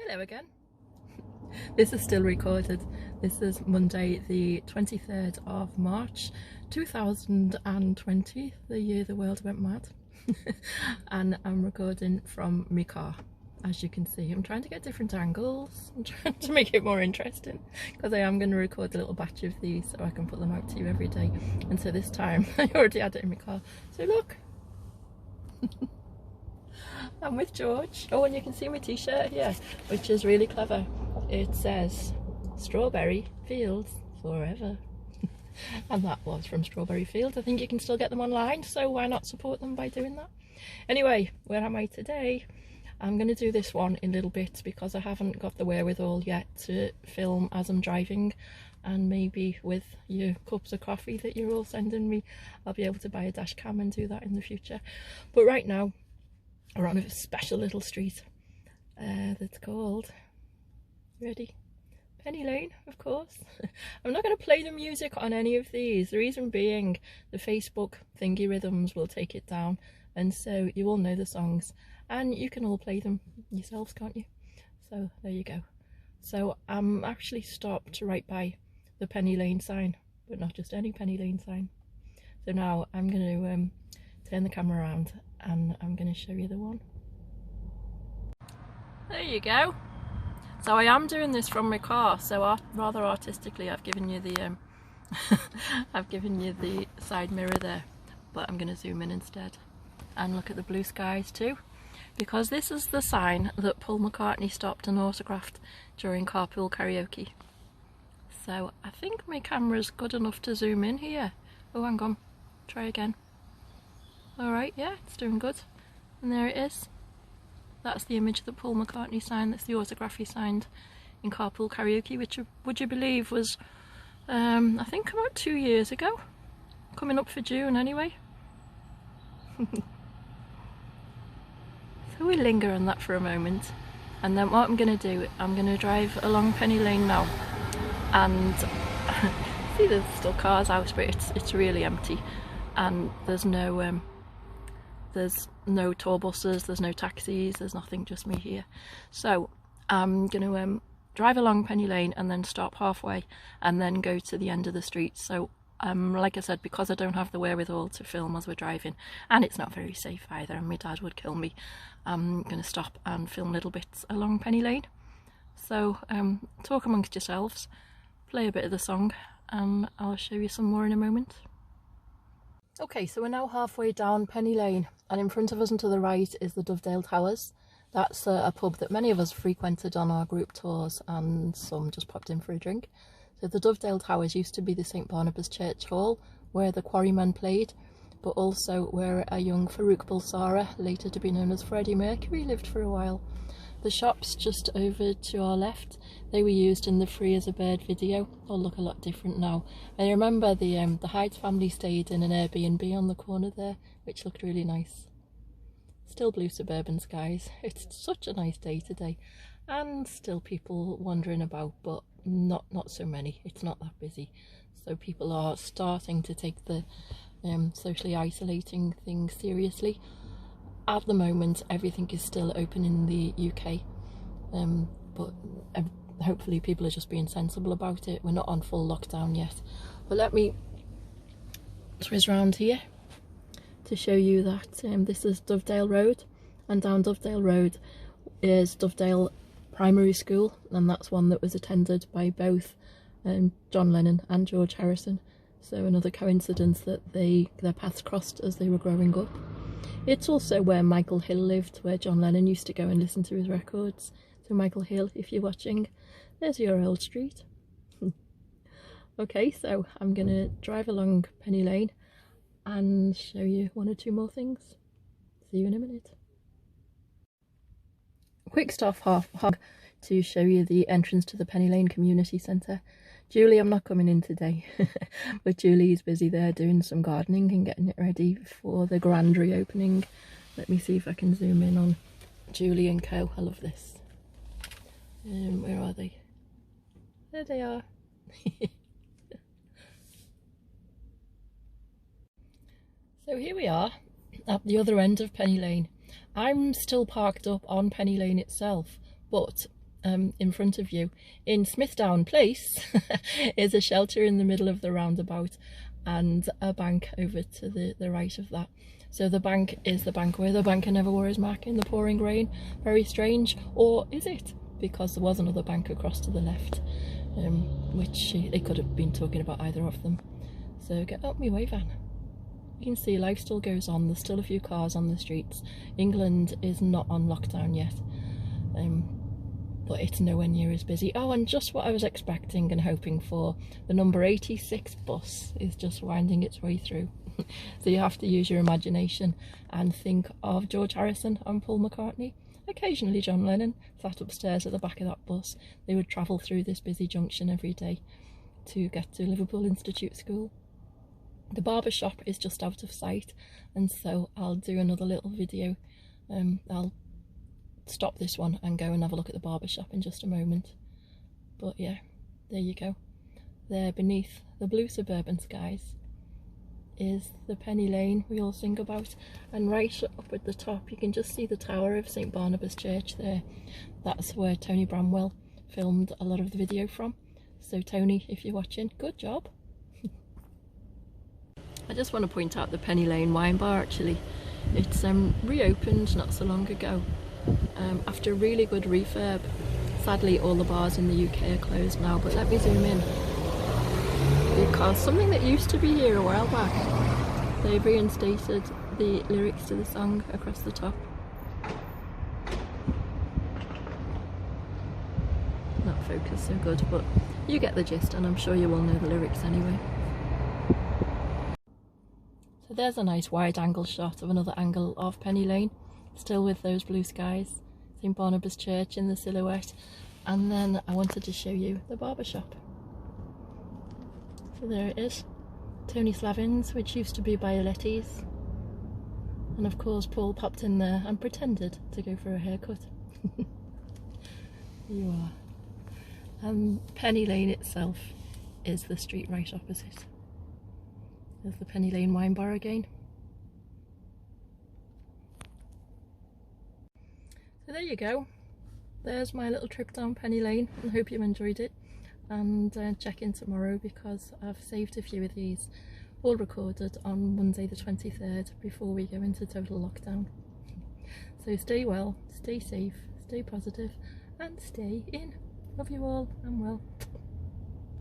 Hello again. This is still recorded. This is Monday the 23rd of March 2020, the year the world went mad. And I'm recording from my car. As you can see, I'm trying to get different angles. I'm trying to make it more interesting because I am going to record a little batch of these so I can put them out to you every day. And so this time I already had it in my car. So look. I'm with George. Oh, and you can see my t-shirt here, which is really clever. It says Strawberry Fields Forever. And that was from Strawberry Fields. I think you can still get them online, so why not support them by doing that? Anyway, where am I today? I'm going to do this one in little bits because I haven't got the wherewithal yet to film as I'm driving, and maybe with your cups of coffee that you're all sending me, I'll be able to buy a dash cam and do that in the future. But right now, we're on a special little street that's called, ready? Penny Lane, of course. I'm not going to play the music on any of these. The reason being, the Facebook thingy rhythms will take it down, and so you all know the songs, and you can all play them yourselves, can't you? So there you go. So I'm actually stopped right by the Penny Lane sign, but not just any Penny Lane sign. So now I'm going to turn the camera around and I'm going to show you the one. There you go. So I am doing this from my car, so rather artistically I've given you the I've given you the side mirror there, but I'm going to zoom in instead and look at the blue skies too, because this is the sign that Paul McCartney stopped and autographed during Carpool Karaoke. So I think my camera's good enough to zoom in here. Oh, hang on, try again. Alright, yeah, it's doing good. And there it is. That's the image that Paul McCartney signed. That's the autograph he signed in Carpool Karaoke, which, would you believe, was I think about 2 years ago. Coming up for June anyway. So we linger on that for a moment. And then what I'm going to do, I'm going to drive along Penny Lane now. And see, there's still cars out, but it's really empty. And there's no tour buses, there's no taxis, there's nothing, just me here. So I'm going to drive along Penny Lane and then stop halfway and then go to the end of the street. So like I said, because I don't have the wherewithal to film as we're driving, and it's not very safe either, and my dad would kill me, I'm going to stop and film little bits along Penny Lane. So talk amongst yourselves, play a bit of the song, and I'll show you some more in a moment. Okay, so we're now halfway down Penny Lane, and in front of us and to the right is the Dovedale Towers. That's a pub that many of us frequented on our group tours, and some just popped in for a drink. So the Dovedale Towers used to be the St Barnabas Church Hall, where the Quarrymen played, but also where a young Farouk Bulsara, later to be known as Freddie Mercury, lived for a while. The shops just over to our left, they were used in the Free as a Bird video. They'll look a lot different now. I remember the Hyde family stayed in an Airbnb on the corner there, which looked really nice. Still blue suburban skies. It's such a nice day today, and still people wandering about, but not so many. It's not that busy, so people are starting to take the socially isolating thing seriously. At the moment, everything is still open in the UK, but hopefully people are just being sensible about it. We're not on full lockdown yet. But let me swizz round here to show you that this is Dovedale Road, and down Dovedale Road is Dovedale Primary School, and that's one that was attended by both John Lennon and George Harrison. So another coincidence that their paths crossed as they were growing up. It's also where Michael Hill lived, where John Lennon used to go and listen to his records. So Michael Hill, if you're watching, there's your old street. Okay, so I'm going to drive along Penny Lane and show you one or two more things. See you in a minute. Quick stop hog to show you the entrance to the Penny Lane Community Centre. Julie, I'm not coming in today, but Julie's busy there doing some gardening and getting it ready for the grand reopening. Let me see if I can zoom in on Julie and co. I love this. Where are they? There they are. So here we are at the other end of Penny Lane. I'm still parked up on Penny Lane itself, but in front of you. In Smithdown Place is a shelter in the middle of the roundabout and a bank over to the right of that. So the bank is the bank where the banker never wore his mark in the pouring rain. Very strange. Or is it? Because there was another bank across to the left, which it could have been talking about either of them. So get up me way, van. You can see life still goes on. There's still a few cars on the streets. England is not on lockdown yet. But it's nowhere near as busy. Oh, and just what I was expecting and hoping for, the number 86 bus is just winding its way through. So you have to use your imagination and think of George Harrison and Paul McCartney. Occasionally John Lennon sat upstairs at the back of that bus. They would travel through this busy junction every day to get to Liverpool Institute School. The barber shop is just out of sight, and so I'll do another little video. I'll stop this one and go and have a look at the barber shop in just a moment. But yeah, there you go. There beneath the blue suburban skies is the Penny Lane we all sing about, and right up at the top you can just see the tower of St Barnabas Church there. That's where Tony Bramwell filmed a lot of the video from. So Tony, if you're watching, good job. I just want to point out the Penny Lane wine bar. Actually, it's reopened not so long ago after a really good refurb. Sadly all the bars in the UK are closed now, but let me zoom in, because something that used to be here a while back, they've reinstated the lyrics to the song across the top. Not focus so good, but you get the gist, and I'm sure you all know the lyrics anyway. So there's a nice wide angle shot of another angle of Penny Lane, still with those blue skies, St Barnabas Church in the silhouette, and then I wanted to show you the barber shop. So there it is, Tony Slavin's, which used to be Bioletti's, and of course Paul popped in there and pretended to go for a haircut. You are. Penny Lane itself is the street right opposite. There's the Penny Lane wine bar again. So there you go. There's my little trip down Penny Lane. I hope you enjoyed it. And check in tomorrow, because I've saved a few of these, all recorded on Monday the 23rd before we go into total lockdown. So stay well, stay safe, stay positive, and stay in. Love you all, and well.